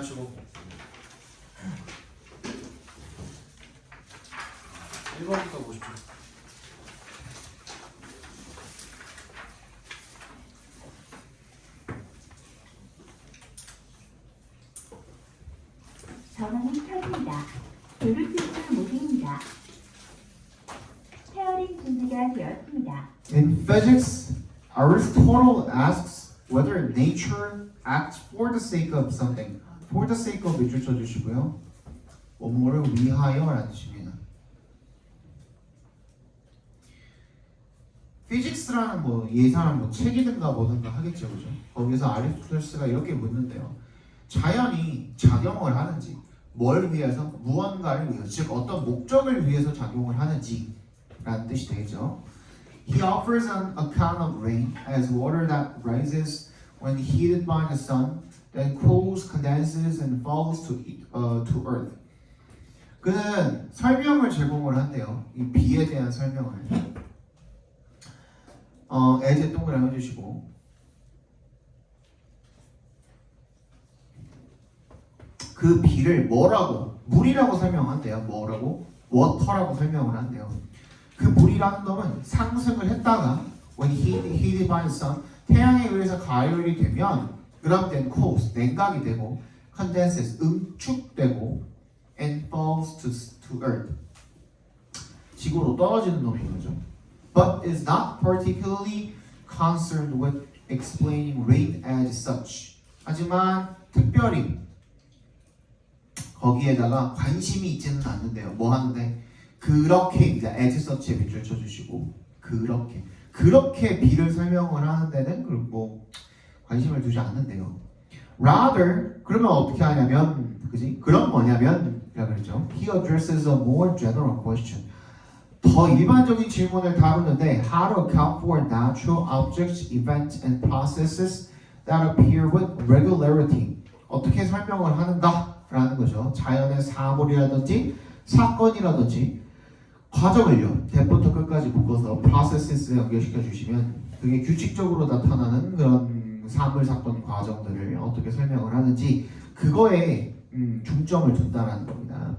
하시고 1번부터 보십시오. 전원이 켜집니다. 블루투스 모드입니다. 페어링 준비가 되었습니다. In physics, Aristotle asks whether nature acts for the sake of something. For the sake of 밑줄 쳐주시고요. 뭐뭐를 위하여라는 뜻입니다. 피직스라는 뭐 예사는 뭐 책이든가 뭐든가 하겠죠, 그죠? 거기서 아리스토텔스가 이렇게 묻는데요. 자연이 작용을 하는지, 뭘 위해서, 무언가를 위해서, 즉 어떤 목적을 위해서 작용을 하는지라는 뜻이 되겠죠. He offers an account of rain as water that rises when heated by the sun, then cools, condenses, and falls to earth. 그는 설명을 제공을 한대요. 이 비에 대한 설명을. 에제 동그라미 해주시고. 그 비를 뭐라고? 물이라고 설명한대요. 뭐라고? 워터라고 설명을 한대요. 그 물이라는 놈은 상승을 했다가 when heated by the sun 태양에 의해서 가열이 되면 그럼 then cools 냉각이 되고 condenses 응축되고 and falls to earth 지구로 떨어지는 놈인 거죠. But is not particularly concerned with explaining rain as such. 하지만 특별히 거기에다가 관심이 있지는 않는데요. 뭐 하는데? 그렇게 이제 as such에 밑줄 쳐주시고 그렇게 비를 설명을 하는 데는 뭐 관심을 두지 않는데요. Rather 그러면 어떻게 하냐면 그지? 그럼 뭐냐면 라고 그랬죠. He addresses a more general question. 더 일반적인 질문을 다루는데 how to account for natural objects, events, and processes that appear with regularity. 어떻게 설명을 하는가라는 거죠. 자연의 사물이라든지 사건이라든지 과정을요. 대부터 끝까지 묶어서 processes에 연결시켜 주시면 그게 규칙적으로 나타나는 그런 사물, 사건, 과정들을 어떻게 설명을 하는지 그거에 중점을 둔다라는 겁니다.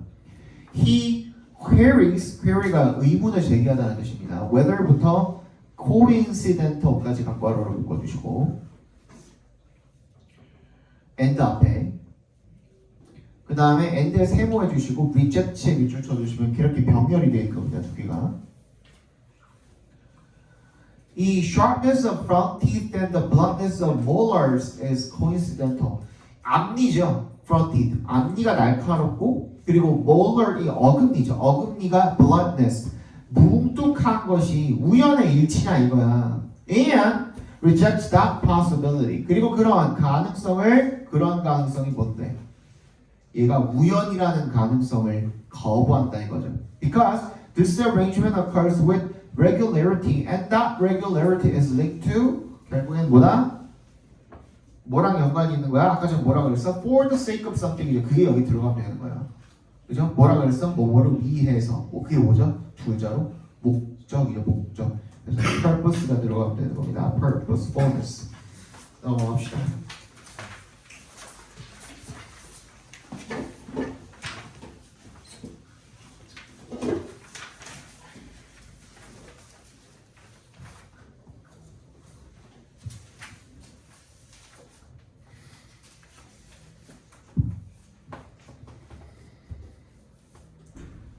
He query가 의문을 제기하다는 뜻입니다. whether부터 coincidental까지 각괄호로 묶어주시고 and 앞에 그 다음에 and에 세모해 주시고 reject에 밑줄 쳐주시면 이렇게 병렬이 되어 있거든요. 두 개가 이 sharpness of front teeth and the bluntness of molars is coincidental. 앞니죠. front teeth. 앞니가 날카롭고 그리고 molar이 어금니죠. 어금니가 bluntness. 뭉툭한 것이 우연의 일치냐 이거야. And rejects that possibility. 그리고 그런 가능성이 뭔데? 얘가 우연이라는 가능성을 거부한다 이거죠. Because this arrangement occurs with regularity and that regularity is linked to 결국엔 뭐다? 뭐랑 연관이 있는 거야? 아까 전에 뭐라 그랬어? For the sake of something이죠. 그게 여기 들어가면 되는 거야. 그죠? 뭐라 그랬어? 뭐를 위해서. 그게 뭐죠? 두 자로 목적이죠. 목적. 그래서 purpose가 들어가면 되는 겁니다. purposefulness. 넘어갑시다.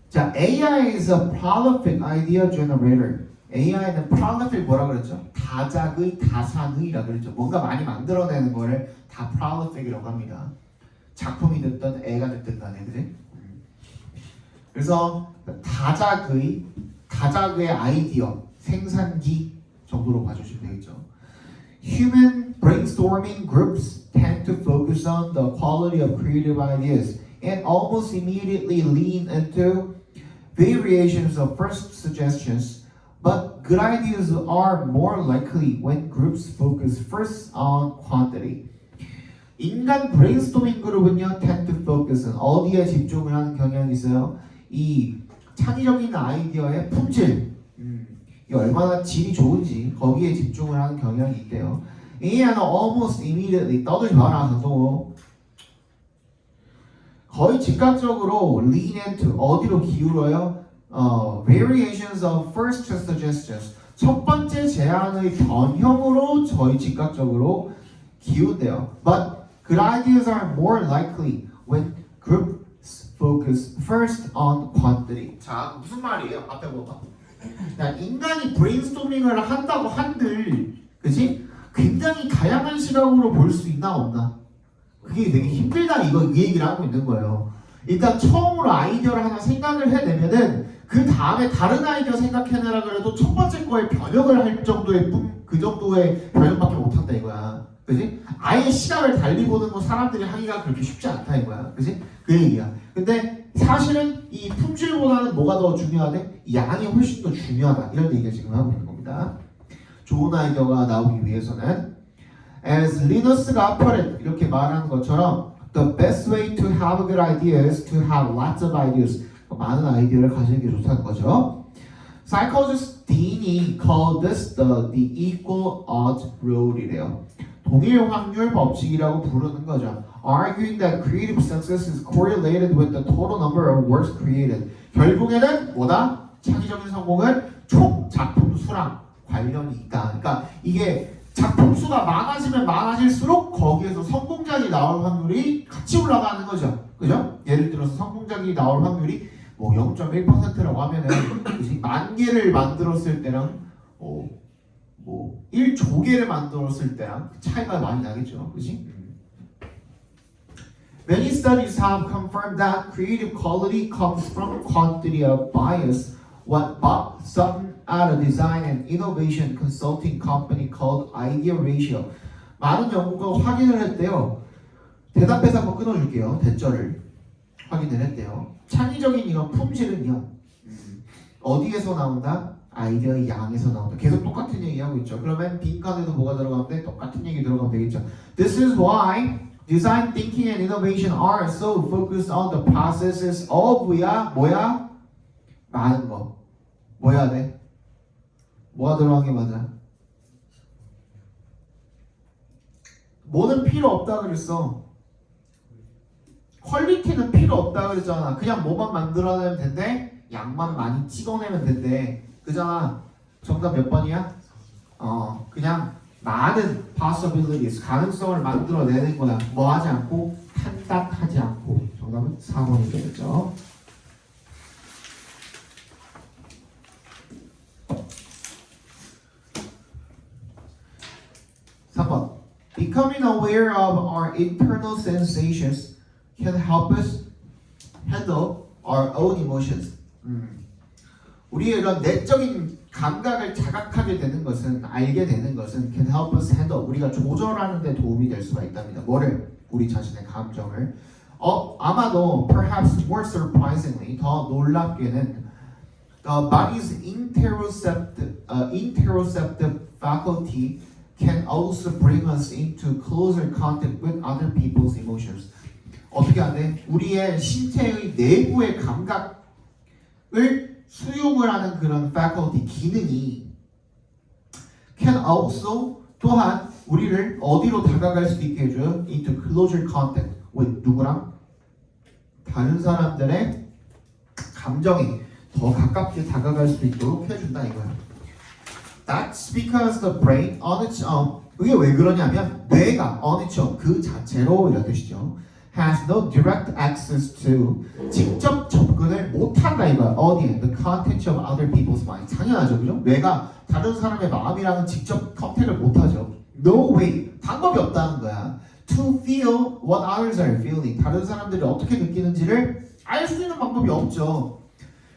자, AI is a prolific idea generator. AI는 prolific 뭐라 그랬죠? 다작의, 다산의라 그랬죠. 뭔가 많이 만들어내는 거를 다 prolific이라고 합니다. 작품이 됐든 애가 됐든 간에, 그지? 그래서 다작의 아이디어, 생산기 정도로 봐주시면 되겠죠. Human brainstorming groups tend to focus on the quality of creative ideas and almost immediately lean into variations of first suggestions, but good ideas are more likely when groups focus first on quantity. 인간 브레인스토밍 그룹은요, tend to focus은 어디에 집중을 하는 경향이 있어요? 이 창의적인 아이디어의 품질, 이 얼마나 질이 좋은지 거기에 집중을 하는 경향이 있대요. And almost immediately 떠들지 마라, 강동호. 거의 즉각적으로 lean into 어디로 기울어요? Variations of first suggestions. 첫 번째 제안의 변형으로 저희 즉각적으로 기운대요. But good ideas are more likely when groups focus first on quantity. 자, 무슨 말이에요? 앞에 봐봐. 인간이 브레인스토밍을 한다고 한들, 그지? 굉장히 다양한 시각으로 볼 수 있나 없나? 그게 되게 힘들다 이 얘기를 하고 있는 거예요. 일단 처음으로 아이디어를 하나 생각을 해내면은 그 다음에 다른 아이디어 생각해내라 그래도 첫 번째 거에 변형을 할 정도의 그 정도의 변형밖에 못한다 이거야. 그지? 아예 시각을 달리 보는 거 사람들이 하기가 그렇게 쉽지 않다 이거야. 그지? 그 얘기야. 근데 사실은 이 품질보다는 뭐가 더 중요하대? 양이 훨씬 더 중요하다. 이런 얘기를 지금 하고 있는 겁니다. 좋은 아이디어가 나오기 위해서는 As Linus가 put it, 이렇게 말하는 것처럼 The best way to have a good idea is to have lots of ideas. 많은 아이디어를 가지는 게 좋다는 거죠. Psychologist Dean이 called this the equal odds rule이래요. 동일 확률 법칙이라고 부르는 거죠. Arguing that creative success is correlated with the total number of works created. 결국에는 뭐다? 창의적인 성공은 총 작품 수랑 관련이 있다. 그러니까 이게 작품 수가 많아지면 많아질수록 거기에서 성공작이 나올 확률이 같이 올라가는 거죠. 그죠? 예를 들어서 성공작이 나올 확률이 뭐 0.1%라고 하면은 그치? 10,000개를 만들었을 때랑 뭐 1조 개를 만들었을 때랑 차이가 많이 나겠죠. 그치? Many studies have confirmed that creative quality comes from quantity of bias. What Bob Sutton at a design and innovation consulting company called Idea Ratio. 많은 연구가 확인을 했대요. 대답해서 한번 끊어줄게요. 대절을 확인을 했대요. 창의적인 이런 품질은요. 어디에서 나온다? 아이디어의 양에서 나온다. 계속 똑같은 얘기하고 있죠. 그러면 빈칸에도 뭐가 들어가면 돼? 똑같은 얘기 들어가면 되겠죠. This is why design thinking and innovation are so focused on the processes of 뭐야? 많은 거. 뭐 해야 돼? 뭐가 들어간 게 맞아? 뭐는 필요 없다 그랬어. 퀄리티는 필요 없다 그랬잖아. 그냥 뭐만 만들어내면 된대. 양만 많이 찍어내면 된대. 그잖아. 정답 몇 번이야? 그냥 많은 possibilities, 가능성을 만들어내는 거야. 뭐 하지 않고 탄탄하지 않고. 정답은 4번이 되겠죠. 3번. Becoming aware of our internal sensations can help us handle our own emotions. 우리의 이런 내적인 감각을 자각하게 되는 것은, 알게 되는 것은 can help us handle, 우리가 조절하는 데 도움이 될 수가 있답니다. 뭐를? 우리 자신의 감정을. 아마도 perhaps more surprisingly, 더 놀랍게는 the body's interoceptive faculty can also bring us into closer contact with other people's emotions. 어떻게 하는데? 우리의 신체의 내부의 감각을 수용을 하는 그런 faculty, 기능이 can also, 또한 우리를 어디로 다가갈 수 있게 해줘요? into closer contact with 누구랑? 다른 사람들의 감정이 더 가깝게 다가갈 수 있도록 해준다 이거야. That's because the brain on its own, 이게 왜 그러냐면 뇌가 on its own, 그 자체로 이런 뜻이죠. has no direct access to, 직접 접근을 못한다 이거야. 어디에? The content of other people's mind. 당연하죠, 그죠? 뇌가 다른 사람의 마음이랑은 직접 컨택을 못하죠. No way, 방법이 없다는 거야. To feel what others are feeling, 다른 사람들이 어떻게 느끼는지를 알 수 있는 방법이 없죠.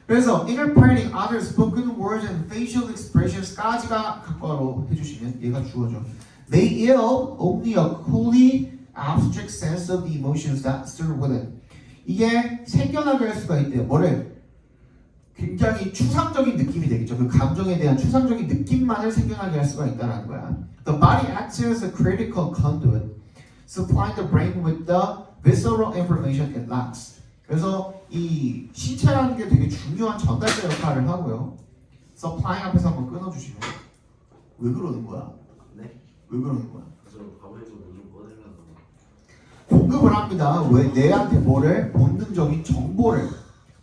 그래서 interpreting other spoken words and facial expressions까지가 각과로 해주시면 얘가 주어져. They yield only a coolly abstract sense of the emotions that stir within. 이게 생겨나게 할 수가 있대요. 뭐를? 굉장히 추상적인 느낌이 되겠죠. 그 감정에 대한 추상적인 느낌만을 생겨나게 할 수가 있다는 거야. The body acts as a critical conduit, supplying the brain with the visceral information it lacks. 그래서 이 신체라는 게 되게 중요한 전달자 역할을 하고요. supply 앞에서 한번 끊어주시면 왜 그러는 거야? 네? 왜 그러는 거야? 저 가만히 좀 꺼내려고. 공급을 합니다. 왜 내한테 뭐를 본능적인 정보를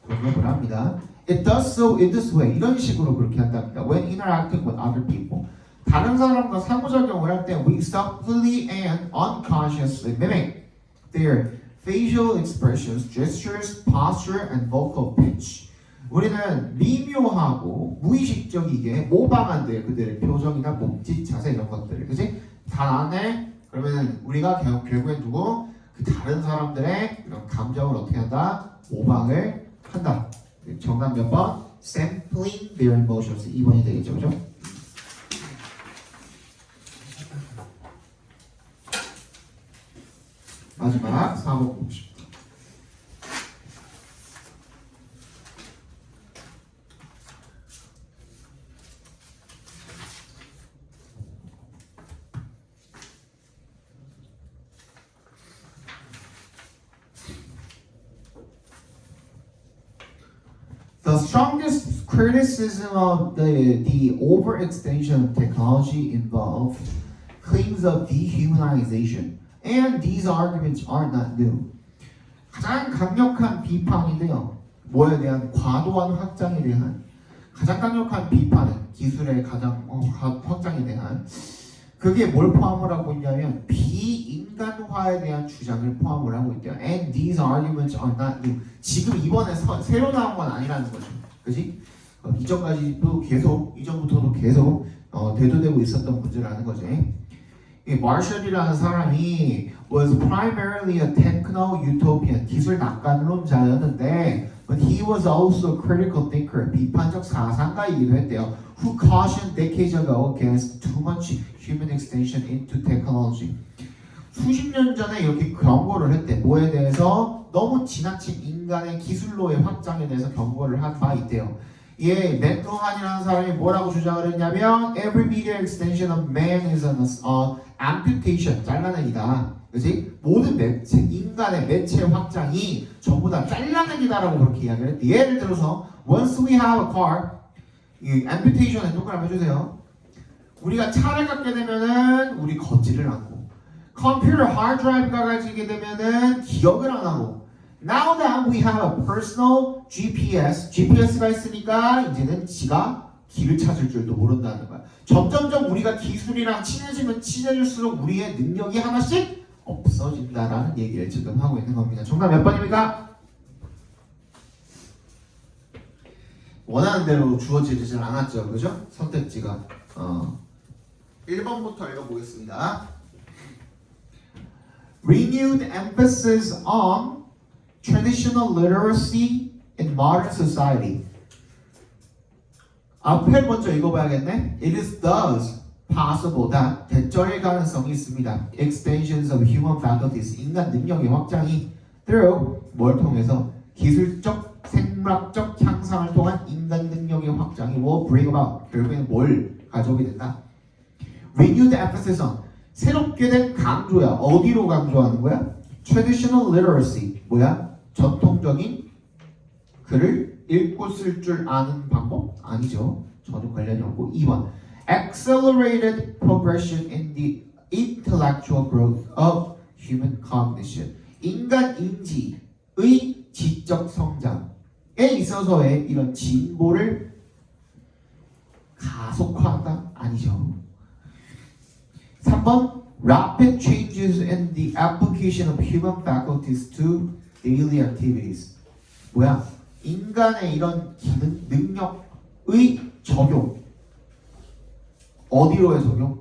공급을 합니다. It does so in this way. 이런 식으로 그렇게 한답니다. When interacting with other people. 다른 사람과 상호작용을 할 때 we subtly and unconsciously mimic their facial expressions, gestures, posture, and vocal pitch. 우리는 미묘하고 무의식적이게 모방한대요. 그들의 표정이나 몸짓, 자세 이런 것들을. 그치? 단안에 그러면 우리가 결국엔 누구? 그 다른 사람들의 이런 감정을 어떻게 한다? 모방을 한다. 정답 몇 번? Sampling their emotions. 2번이 되겠죠, 그죠? 마지막 4번 보고 싶다. The strongest criticism of the overextension of technology involved claims of dehumanization, and these arguments are not new. 가장 강력한 비판인데요. 뭐에 대한 과도한 확장에 대한 가장 강력한 비판은 기술의 가장 확장에 대한 그게 뭘 포함을 하고 있냐면 비인간화에 대한 주장을 포함을 하고 있대요. And these arguments are not new. 지금 이번에 새로 나온 건 아니라는 거죠. 그지? 이전까지도 계속 이전부터도 계속 대두되고 있었던 문제라는 거지. 이 마셜이라는 사람이 was primarily a techno-utopian 기술 낙관론자였는데 but he was also a critical thinker 비판적 사상가이기도 했대요. Who cautioned decades ago against too much human extension into technology. 수십 년 전에 이렇게 경고를 했대. 뭐에 대해서? 너무 지나친 인간의 기술로의 확장에 대해서 경고를 한 바 있대요. 예, 맥루한이라는 사람이 뭐라고 주장을 했냐면 every media extension of man is an amputation, 잘라내기다. 그렇지? 모든 매체, 인간의 매체 확장이 전부 다 잘라내기다라고 그렇게 이야기를 했대. 예를 들어서 once we have a car, 이 amputation에 동그라미 해주세요. 우리가 차를 갖게 되면은 우리 걷지를 않고 컴퓨터 하드 드라이브가 가지게 되면은 기억을 안 하고 Now that we have a personal GPS가 있으니까 이제는 지가 길을 찾을 줄도 모른다는 거야. 점점점 우리가 기술이랑 친해지면 친해질수록 우리의 능력이 하나씩 없어진다라는 얘기를 지금 하고 있는 겁니다. 정답 몇 번입니까? 원하는 대로 주어지질 않았죠. 그죠? 선택지가 1번부터 읽어보겠습니다. Renewed emphasis on traditional literacy in modern society. 앞에 먼저 읽어봐야겠네. It is thus possible that 대절의 가능성이 있습니다. Extensions of human faculties. 인간 능력의 확장이 through 뭘 통해서 기술적, 생물학적 향상을 통한 인간 능력의 확장이 will bring about 결국에는 뭘 가져오게 된다. Renewed emphasis on 새롭게 된 강조야. 어디로 강조하는 거야? Traditional literacy. 뭐야? 전통적인 글을 읽고 쓸 줄 아는 방법? 아니죠. 저도 관련이 없고 2번 Accelerated progression in the intellectual growth of human cognition. 인간 인지의 지적 성장에 있어서의 이런 진보를 가속화한다? 아니죠. 3번 Rapid changes in the application of human faculties to daily activities. 뭐야? 인간의 이런 기능, 능력의 적용. 어디로의 적용?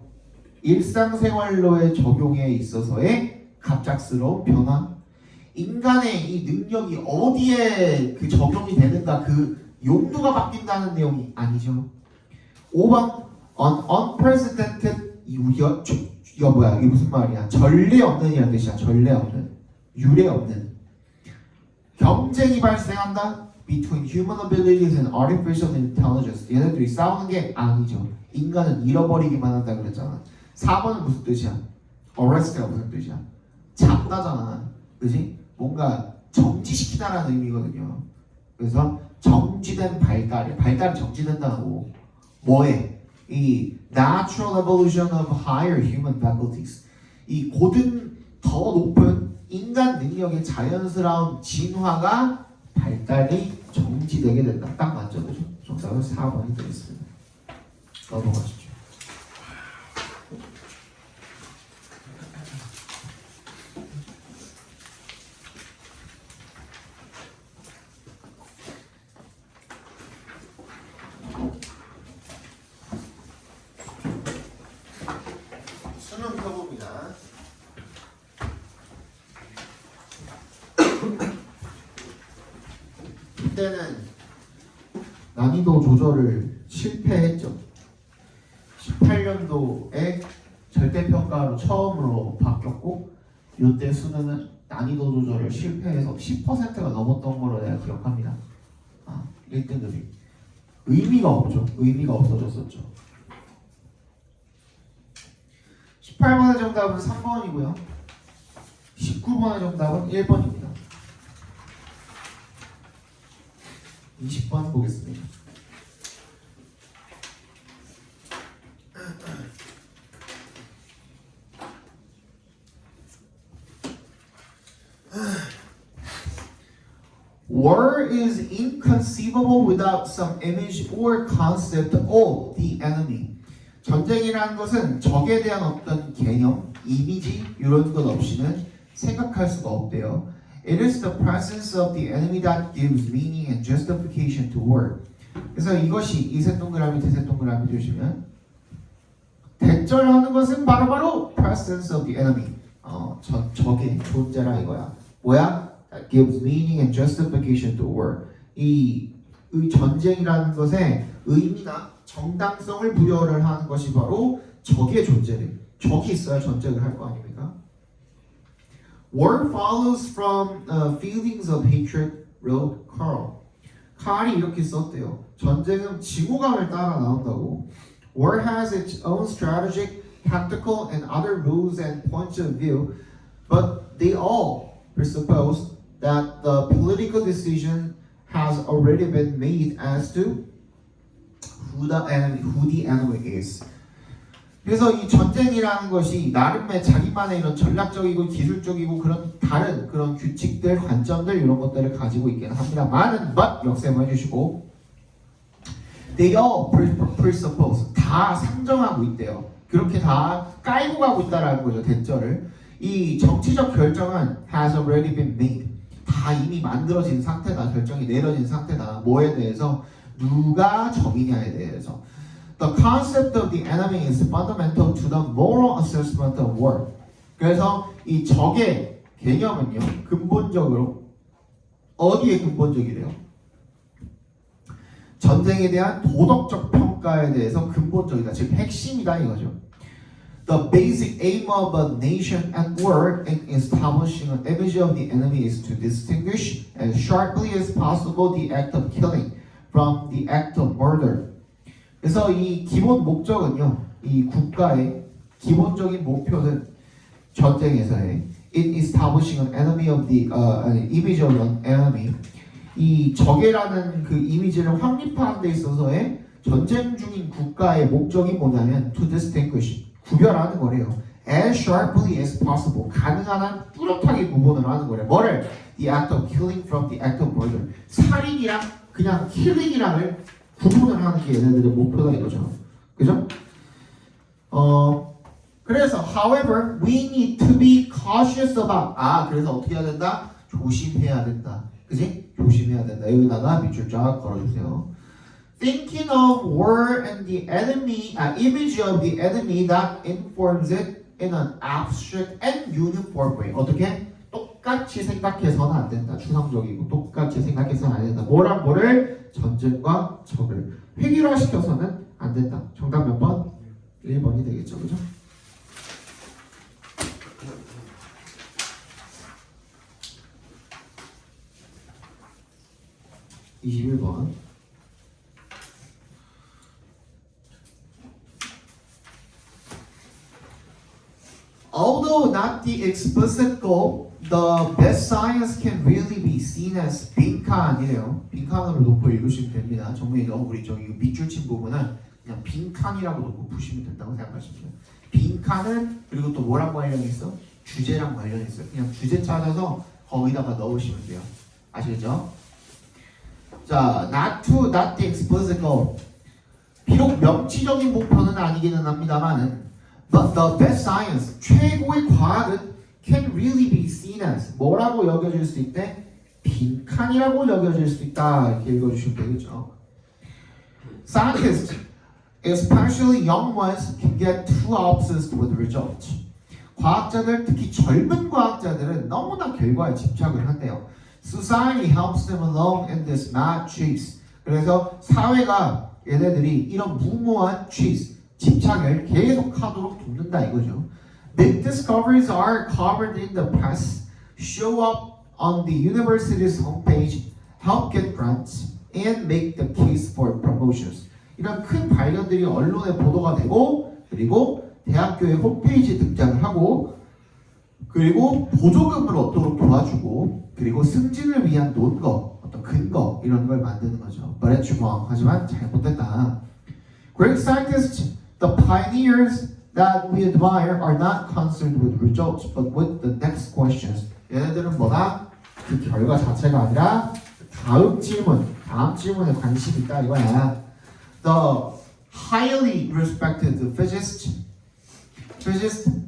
일상생활로의 적용에 있어서의 갑작스러운 변화. 인간의 이 능력이 어디에 그 적용이 되는가 그 용도가 바뀐다는 내용이 아니죠. 5번 unprecedented 이거 뭐야? 이게 무슨 말이야? 전례 없는이라는 뜻이야. 전례 없는, 유례 없는 경쟁이 발생한다. Between human abilities and artificial intelligence. 얘네들이 싸우는 게 아니죠. 인간은 잃어버리기만 한다 그랬잖아. 4번은 무슨 뜻이야? arrest가 무슨 뜻이야? 잡다잖아. 그지? 뭔가 정지시키다라는 의미거든요. 그래서 정지된 발달이 정지된다고. 뭐에? 이 natural evolution of higher human faculties. 이 고든 더 높은 인간 능력의 자연스러운 진화가 발달이 정지되게 된다. 딱 맞죠, 그죠? 정답은 4번이 되겠습니다. 넘어가시죠. 수능 펴봅니다. 이때는 난이도 조절을 실패했죠. 18년도에 절대평가로 처음으로 바뀌었고 이때 수능은 난이도 조절을 실패해서 10%가 넘었던 걸로 내가 기억합니다. 1등급이 의미가 없죠. 의미가 없어졌었죠. 18번의 정답은 3번이고요. 19번의 정답은 1번입니다. 20번 보겠습니다. War is inconceivable without some image or concept of the enemy. 전쟁이라는 것은 적에 대한 어떤 개념, 이미지 이런 것 없이는 생각할 수가 없대요. It is the presence of the enemy that gives meaning and justification to war. 그래서 이것이 이세 동그라미 대세 동그라미 주시면 대절하는 것은 바로 presence of the enemy. 적의 존재라 이거야. 뭐야? That gives meaning and justification to war. 이 전쟁이라는 것에 의미나 정당성을 부여를 하는 것이 바로 적의 존재래. 적이 있어야 전쟁을 할 거 아닙니까? War follows from feelings of hatred, wrote Carl. 칼이 이렇게 썼대요. 전쟁은 지구감을 따라 나온다고. War has its own strategic, tactical, and other rules and points of view, but they all presuppose that the political decision has already been made as to who the enemy is. 그래서 이 전쟁이라는 것이 나름의 자기만의 이런 전략적이고 기술적이고 그런 다른 그런 규칙들, 관점들 이런 것들을 가지고 있기는 합니다만은 but 역세모 해주시고 they all presuppose 다 상정하고 있대요. 그렇게 다 깔고 가고 있다라는 거죠. 대절을. 이 정치적 결정은 has already been made. 다 이미 만들어진 상태다. 결정이 내려진 상태다. 뭐에 대해서? 누가 적이냐에 대해서. The concept of the enemy is fundamental to the moral assessment of war. 그래서 이 적의 개념은요, 근본적으로 어디에 근본적이래요? 전쟁에 대한 도덕적 평가에 대해서 근본적이다. 즉 핵심이다 이거죠. The basic aim of a nation at war in establishing an image of the enemy is to distinguish as sharply as possible the act of killing from the act of murder. 그래서 이 기본 목적은요, 이 국가의 기본적인 목표는 전쟁에서의 in establishing an enemy of the image of an enemy, 이 적이라는 그 이미지를 확립하는 데 있어서의 전쟁 중인 국가의 목적이 뭐냐면 to distinguish, 구별하는 거래요. As sharply as possible, 가능한 한 뚜렷하게 구분을 하는 거래요. 뭐를? The act of killing from the act of murder. 살인이랑 그냥 killing이랑을 구분을 하는 게 얘네들의 목표다 이거죠. 그죠? 그래서 however we need to be cautious about 그래서 어떻게 해야 된다? 조심해야 된다. 그지? 조심해야 된다. 여기다가 밑줄 쫙 걸어주세요. Thinking of war and the enemy, image of the enemy that informs it in an abstract and uniform way. 어떻게? 똑같이 생각해서는 안 된다. 추상적이고 똑같이 생각해서는 안 된다. 뭐랑 뭐를? 전쟁과 적을 획일화시켜서는 안 된다. 정답 몇 번? 1번이 되겠죠. 그죠? (21번) Although not the explicit goal, the best science can really be seen as 빈칸이래요. 빈칸으로 놓고 읽으시면 됩니다. 정리해서 우리 저기 밑줄 친 부분은 그냥 빈칸이라고 놓고 푸시면 된다고 생각하시면 돼요. 빈칸은 그리고 또 뭐라고 하려고 있어? 주제랑 관련있어요. 그냥 주제 찾아서 거기다가 넣으시면 돼요. 아시겠죠? 자, not the explicit goal. 비록 명치적인 목표는 아니기는 합니다만은 but the best science, 최고의 과학은 can really be seen as 뭐라고 여겨질 수 있대? 빈칸이라고 여겨질 수 있다. 이렇게 읽어주시면 되겠죠. Scientists, especially young ones, can get too obsessed with results. 과학자들, 특히 젊은 과학자들은 너무나 결과에 집착을 한대요. Society helps them along in this mad chase. 그래서 사회가 얘네들이 이런 무모한 chase, 집착을 계속하도록 돕는다 이거죠. Big discoveries are covered in the press, show up on the university's homepage, help get grants, and make the case for promotions. 이런 큰 발견들이 언론에 보도가 되고 그리고 대학교의 홈페이지에 등장을 하고 그리고 보조금을 얻도록 도와주고 그리고 승진을 위한 논거, 어떤 근거 이런 걸 만드는 거죠. But it's wrong. 하지만 잘못됐다. Great scientists, the pioneers that we admire are not concerned with results but with the next questions. 얘네들은 뭐다? 그 결과 자체가 아니라 다음 질문에 관심이 있다 이거야. The highly respected physicist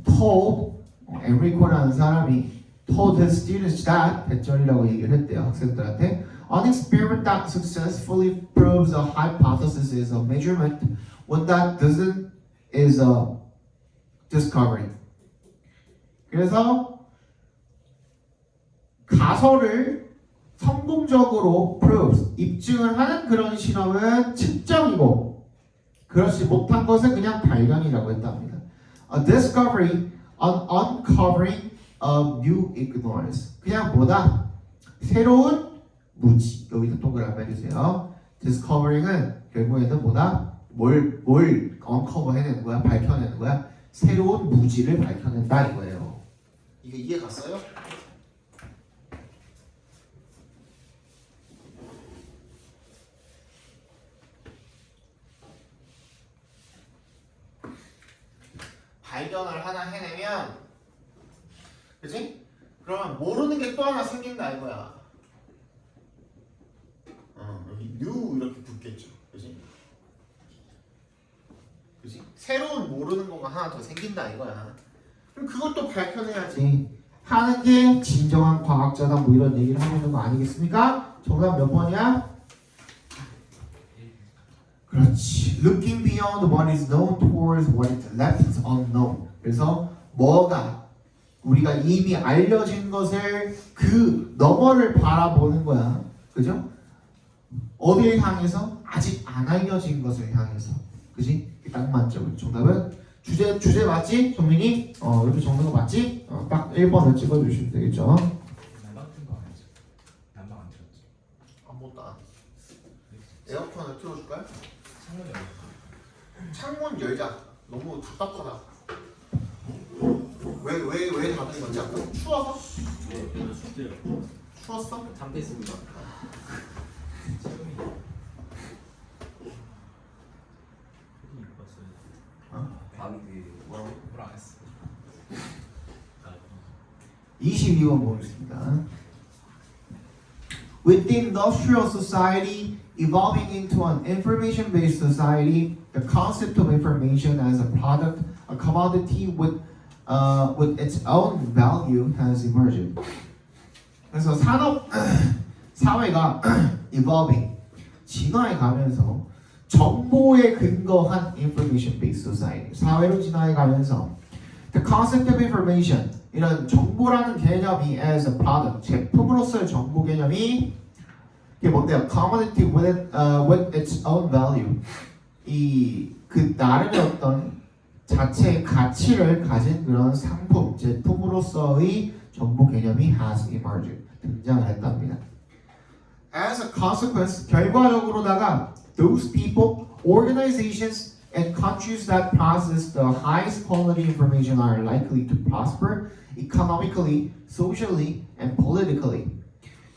told 엔리코라는 사람이 told his students that 대절이라고 얘기를 했대요 학생들한테 an experiment that successfully proves a hypothesis is a measurement when that doesn't is a discovery. 그래서 가설을 성공적으로 proves 입증을 하는 그런 실험은 측정이고 그렇지 못한 것은 그냥 발견이라고 했답니다. A discovery, an uncovering of new ignorance. 그냥 뭐다? 새로운 무지. 여기다 동그라미 해주세요. Discovering은 결국에는 뭐다? 뭘 uncover 해내는 거야? 밝혀내는 거야? 새로운 무지를 밝혀낸다 이거예요. 이게 이해 갔어요? 발견을 하나 해내면 그치? 그러면 모르는 게 또 하나 생긴다 이거야. 여기 new 이렇게 붙겠죠. 그치? 그치? 새로운 모르는 거가 하나 더 생긴다 이거야. 그럼 그것도 밝혀내야지. 하는 게 진정한 과학자다 뭐 이런 얘기를 하고 있는 거 아니겠습니까? 정답 몇 번이야? 그렇지. Looking beyond what is known towards what is left unknown. 그래서 뭐가 우리가 이미 알려진 것을 그 너머를 바라보는 거야. 그죠? 어디를 향해서? 아직 안 알려진 것을 향해서. 그지? 딱 맞죠. 정답은 주제 맞지? 정민이? 이렇게 적는 거 맞지? 딱 1번을 찍어주시면 되겠죠. 난방 튼거 아니지? 난방 안 틀었지? 아무것도 안. 에어컨을 틀어줄까요? 창문이 열려. 창문 열자. 너무 답답하다. 왜 닫는 건지 알아? 추워서? 네, 춥대요. 추웠어? 잠겠습니다. 지금이 입고 왔어요. 밤이 뭐라고? 뭘안 했어. 22번 보겠습니다. With the industrial society evolving into an information-based society, the concept of information as a product, a commodity with its own value has emerged. 그래서 사회가 evolving, 진화해 가면서 정보에 근거한 information-based society, 사회로 진화해 가면서 the concept of information, 이런 정보라는 개념이 as a product, 제품으로서의 정보 개념이 이게 뭔데요? Commodity with its own value. 그 나름의 어떤 자체의 가치를 가진 그런 상품, 제품으로서의 정보 개념이 has emerged. 등장을 했답니다. As a consequence, 결과적으로다가 those people, organizations, and countries that possess the highest quality information are likely to prosper economically, socially, and politically.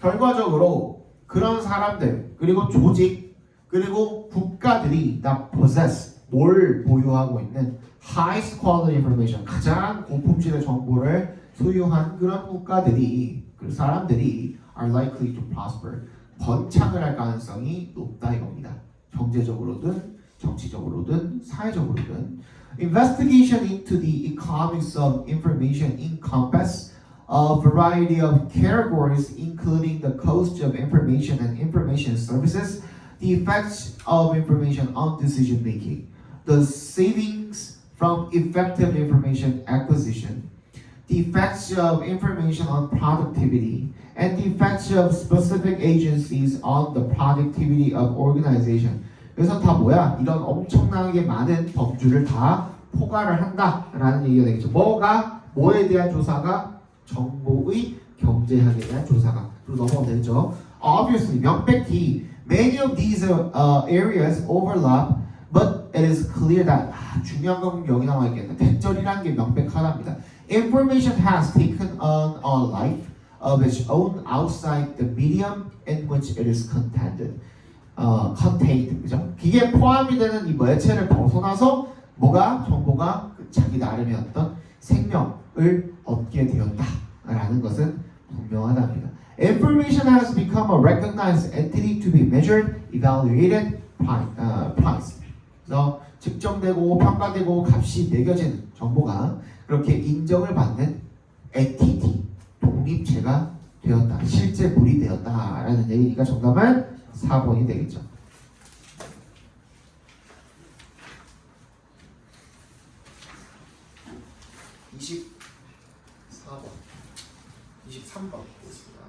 결과적으로 그런 사람들, 그리고 조직, 그리고 국가들이 다 possess, 뭘 보유하고 있는 highest quality information, 가장 고품질의 정보를 소유한 그런 국가들이 그 사람들이 are likely to prosper 번창을 할 가능성이 높다 이겁니다. 경제적으로든 정치적으로든 사회적으로든 investigation into the economics of information encompass a variety of categories including the cost of information and information services, the effects of information on decision making, the savings from effective information acquisition, the effects of information on productivity, and the effects of specific agencies on the productivity of organization. 그래서 다 뭐야? 이런 엄청나게 많은 범주를 다 포괄을 한다라는 얘기가 되겠죠. 뭐가? 뭐에 대한 조사가? 정보의 경제학에 대한 조사가. 또 넘어가면 되죠. Obviously, 명백히 many of these areas overlap, but it is clear that 중요한 건 여기 나와 있겠네. 대절이라는 게 명백하답니다. Information has taken on a life of its own outside the medium in which it is contained. 그죠? 기계에 포함이 되는 이 매체를 벗어나서 뭐가 정보가 자기 나름의 어떤 생명을 얻게 되었다라는 것은 분명하답니다. Information has become a recognized entity to be measured, evaluated, priced. 그래서 측정되고 평가되고 값이 매겨지는 정보가 그렇게 인정을 받는 엔티티, 독립체가 되었다. 실제 물이 되었다라는 얘기가 정답은 4번이 되겠죠. 24번, 23번 보겠습니다.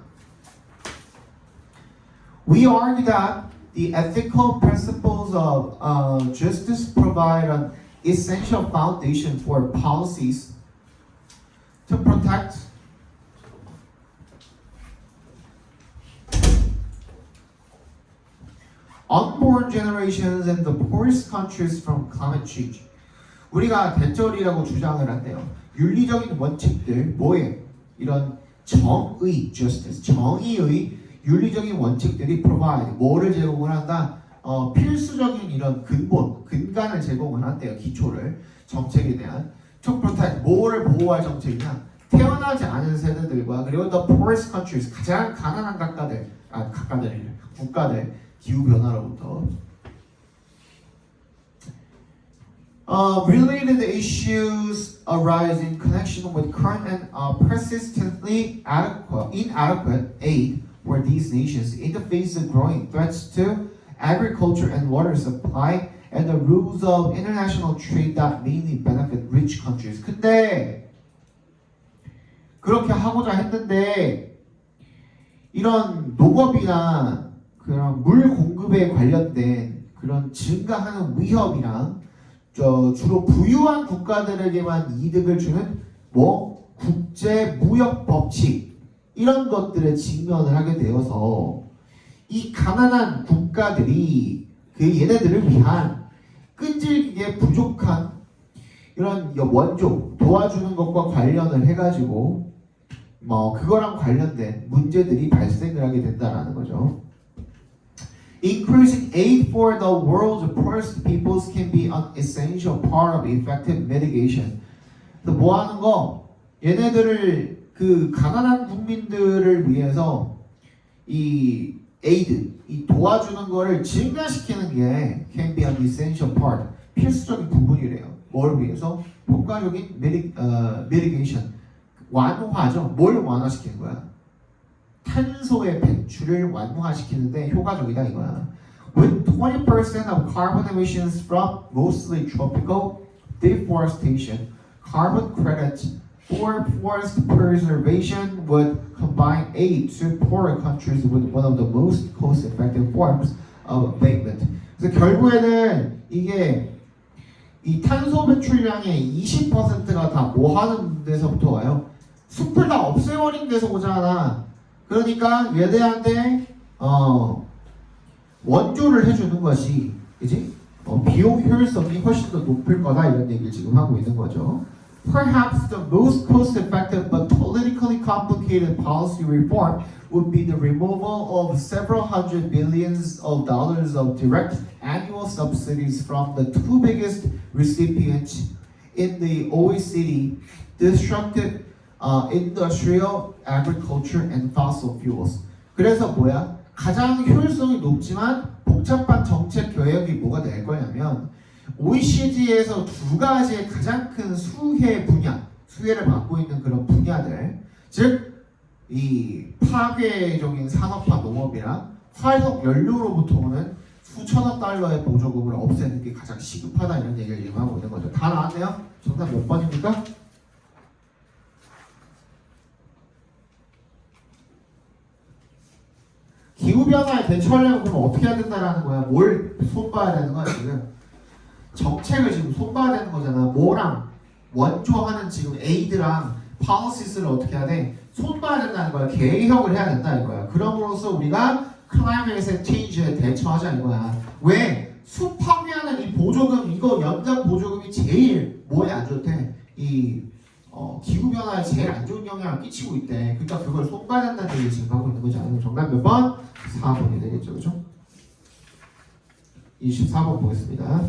We argue that the ethical principles of justice provide an essential foundation for policies to protect unborn generations in the poorest countries from climate change. 우리가 대절이라고 주장을 한대요. 윤리적인 원칙들, 뭐에 이런 정의, justice, 정의의 윤리적인 원칙들이 provide, 뭐를 제공을 한다? 필수적인 이런 근간을 제공을 한대요. 기초를, 정책에 대한. To protect, 뭐를 보호할 정책이냐? 태어나지 않은 세대들과 그리고 the poorest countries, 가장 가난한 국가들, 기후변화로부터. Related issues arise in connection with current and persistently inadequate aid for these nations in the face of growing threats to agriculture and water supply and the rules of international trade that mainly benefit rich countries. 근데 그렇게 하고자 했는데 이런 농업이나 그런 물 공급에 관련된 그런 증가하는 위협이랑 주로 부유한 국가들에게만 이득을 주는 국제 무역 법칙 이런 것들에 직면을 하게 되어서 이 가난한 국가들이 얘네들을 위한 끈질기게 부족한 이런 원조 도와주는 것과 관련을 해가지고 그거랑 관련된 문제들이 발생을 하게 된다라는 거죠. Increasing aid for the world's poorest peoples can be an essential part of effective mitigation. 그래서 뭐 하는 거? 얘네들을 가난한 국민들을 위해서 이 aid, 이 도와주는 거를 증가시키는 게 can be an essential part, 필수적인 부분이래요. 뭘 위해서? 효과적인 mitigation, 완화죠. 뭘 완화시키는 거야? 탄소의 배출을 완화시키는데 효과적이다 이거야. With 20% of carbon emissions from mostly tropical deforestation, carbon credits for forest preservation would combine aid to poorer countries with one of the most cost-effective forms of abatement. 그래서 결국에는 이게 이 탄소 배출량의 20%가 다 뭐 하는 데서부터 와요? 숲을 다 없애버린 데서 오잖아. 그러니까 얘들한테 원조를 해주는 것이 그지? 비용 효율성이 훨씬 더 높을 거다 이런 얘기를 지금 하고 있는 거죠. Perhaps the most cost-effective but politically complicated policy reform would be the removal of several hundred billions of dollars of direct annual subsidies from the two biggest recipients in the OECD, destructive industrial, agriculture, and fossil fuels. 그래서 뭐야? 가장 효율성이 높지만 복잡한 정책 개혁이 뭐가 될 거냐면 OECD에서 두 가지의 가장 큰 수혜를 맡고 있는 그런 분야들, 즉 이 파괴적인 산업화 농업이랑 화석 연료로부터 오는 수천억 달러의 보조금을 없애는 게 가장 시급하다 이런 얘기를 지금 하고 있는 거죠. 다 나왔네요? 정답 몇 번입니까? 기후변화에 대처하려면 그럼 어떻게 해야 된다라는 거야? 뭘 손봐야 되는 거야 지금? 정책을 지금 손봐야 되는 거잖아. 뭐랑 원조하는 지금 에이드랑 policies 어떻게 해야 돼? 손봐야 된다는 거야. 개혁을 해야 된다 이거야. 그럼으로써 우리가 climate change에 대처하자 이거야. 왜? 숲 파괴하는 이 보조금, 이거 연장 보조금이 제일 뭐에 안 좋대? 이 기후변화에 제일 안 좋은 영향을 끼치고 있대. 그러니까 그걸 손봐야 된다는 얘기 지금 하고 있는 거잖아요. 정답 몇 번? 4번이 되겠죠. 그죠? 24번 보겠습니다.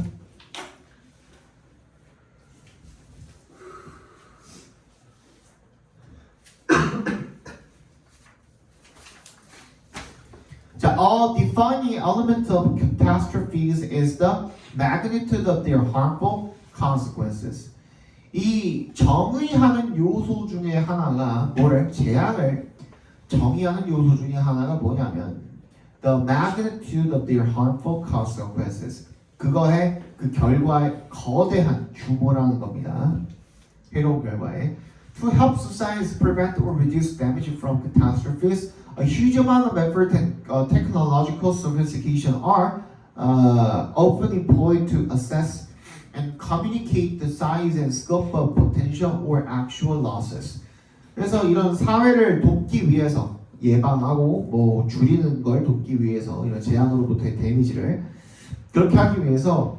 자, a defining element of catastrophes is the magnitude of their harmful consequences. 이 정의하는 요소 중에 하나가 재앙을 정의하는 요소 중에 하나가 뭐냐면 the magnitude of their harmful consequences. 그거의 그 결과의 거대한 규모라는 겁니다. 해로운 결과에. To help societies prevent or reduce damage from catastrophes, a huge amount of effort and technological sophistication are often employed to assess and communicate the size and scope of potential or actual losses. 그래서 이런 사회를 돕기 위해서 예방하고 뭐 줄이는 걸 돕기 위해서 이런 재앙으로부터의 데미지를 그렇게 하기 위해서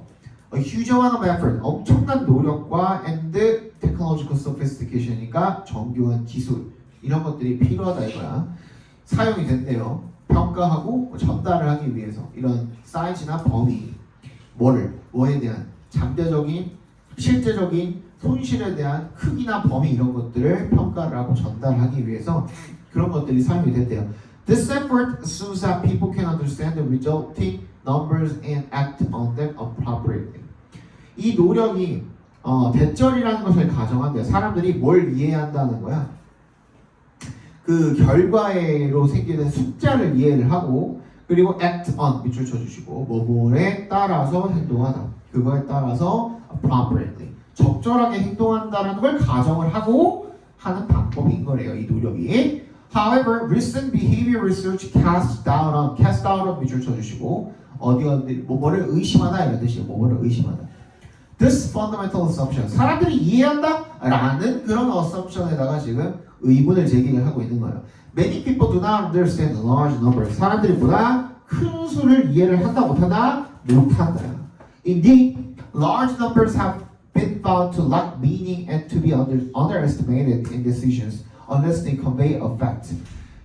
a huge amount of effort, 엄청난 노력과 and technological sophistication이니까 정교한 기술 이런 것들이 필요하다 이거야. 사용이 된대요. 평가하고 전달을 하기 위해서 이런 사이즈나 범위 뭐에 대한 잠재적인 실제적인 손실에 대한 크기나 범위 이런 것들을 평가를 하고 전달하기 위해서 그런 것들이 사용이 된대요. This effort assumes that people can understand the resulting numbers and act on them appropriately. 이 노력이 대절이라는 것을 가정한대요. 사람들이 뭘 이해한다는 거야? 그 결과로 생기는 숫자를 이해를 하고 그리고 act on 밑줄 쳐주시고 뭐뭐에 따라서 행동하다. 그거에 따라서 appropriately 적절하게 행동한다는 걸 가정을 하고 하는 방법인 거래요. 이 노력이. However, recent behavior research cast doubt on 밑줄 쳐주시고 어디 뭐뭐를 의심하다 이런 뜻이에요. 뭐뭐를 의심하다. This fundamental assumption 사람들이 이해한다? 라는 그런 assumption에다가 지금 의문을 제기를 하고 있는 거예요. Many people do not understand large numbers. 사람들이 보다 큰 수를 이해를 한다 못한다? 못한다. Indeed, large numbers have been found to lack meaning and to be underestimated in decisions unless they convey affect.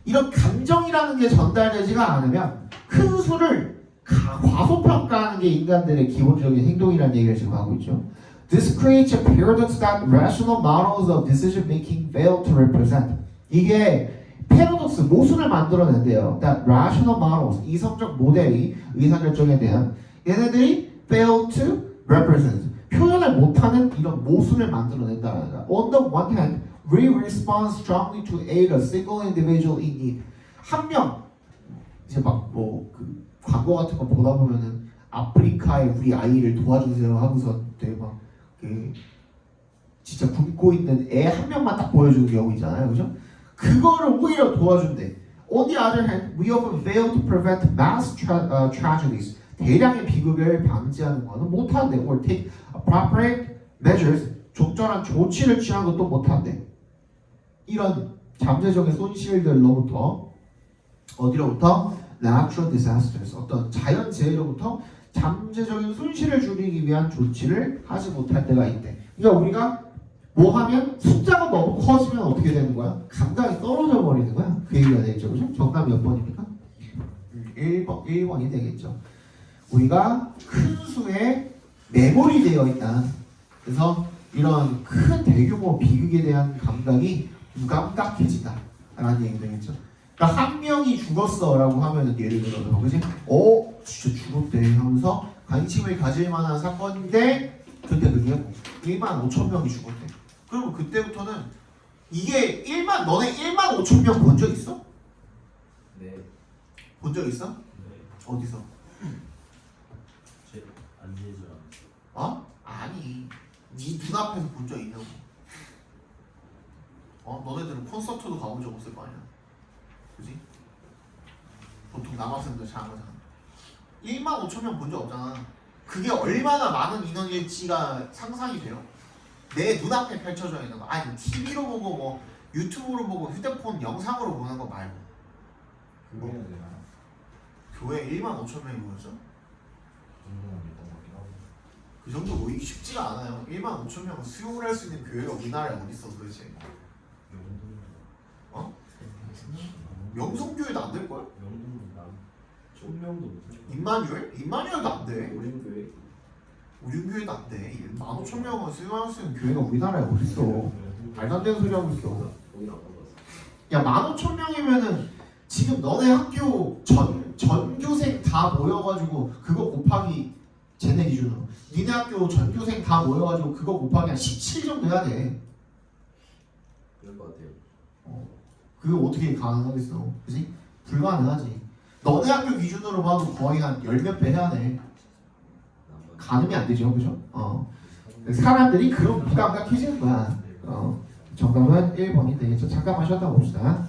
이런 감정이라는 게 전달되지가 않으면 큰 수를 과소평가하는 게 인간들의 기본적인 행동이라는 얘기를 지금 하고 있죠. This creates a paradox that rational models of decision making fail to represent. 이게 패러독스 모순을 만들어낸대요. That rational models 이성적 모델이 의사결정에 대한 얘네들이 fail to represent 표현을 못하는 이런 모순을 만들어낸다는 거야. On the one hand, we respond strongly to aid a single individual in need. 한 명 이제 막 뭐 그 광고 같은 거 보다 보면은 아프리카의 우리 아이를 도와주세요 하고서 되게 막 그 진짜 굶고 있는 애 한 명만 딱 보여주는 경우 있잖아요, 그죠? 그거를 오히려 도와준대. On the other hand, we often fail to prevent mass tragedies. 대량의 비극을 방지하는 거는 못한대. Or take appropriate measures. 적절한 조치를 취하는 것도 못한대. 이런 잠재적인 손실들로부터 어디로부터? Natural disasters. 어떤 자연재해로부터 잠재적인 손실을 줄이기 위한 조치를 하지 못할 때가 있대. 그러니까 우리가 뭐 하면 숫자가 너무 커지면 어떻게 되는 거야? 감각이 떨어져 버리는 거야. 그 얘기가 되겠죠. 그죠? 정답 몇 번입니까? 1번이 되겠죠. 우리가 큰 수에 매몰이 되어 있다. 그래서 이런 큰 대규모 비극에 대한 감각이 무감각해진다 라는 얘기 되겠죠. 그러니까 한 명이 죽었어라고 하면은 예를 들어서 그지? 진짜 죽었대 하면서 관심을 가질 만한 사건인데 근데 그게 1만 5천 명이 죽었대. 그러면 그때부터는 이게 너네 1만 5천 명 본 적 있어? 네. 본 적 있어? 네. 어디서? 안 되죠. 아니 네 눈앞에서 본 적 있냐고. 너네들은 콘서트도 가본 적 없을 거 아니야. 그지? 보통 남학생들 잘 안 가잖아. 1만 5천 명 본 적 없잖아. 그게 얼마나 많은 인원일지가 상상이 돼요. 내 눈앞에 펼쳐져 있는 거. 아니 TV로 보고 뭐 유튜브로 보고 휴대폰 영상으로 보는 거 말고. 그거 해야 되나? 교회 1만 5천 명이 모였죠? 정도는 있던 것 같긴 하고. 그 정도 모이기 쉽지가 않아요. 1만 5천 명을 수용을 할 수 있는 교회가 우리나라에 어디 있어 도대체? 명성교회도 안 될 거야? 명동은 남. 총명도 못해. 임마누엘? 임마누엘도 안 돼. 우린교회. 우리 교회도 안 돼. 15,000명을 수용할 수 있는 교회가 우리나라에 어디 있어? 말도 안 되는 소리 하고 있어. 거긴 안 가봤어. 야 15,000명이면은 지금 너네 학교 전교생 다 모여가지고 그거 곱하기 쟤네 기준으로 니네 학교 전교생 다 모여가지고 그거 곱하기 한 17 정도 해야 돼. 그럴 것 같아요. 그게 어떻게 가능하겠어? 그지? 불가능하지. 너네 학교 기준으로 봐도 거의 한 열 몇 배 해야 돼. 가늠이 안 되죠, 그죠? 사람들이 그런 무감각해지는 거야. 정답은 1번이 되겠죠. 잠깐만 쉬었다 봅시다.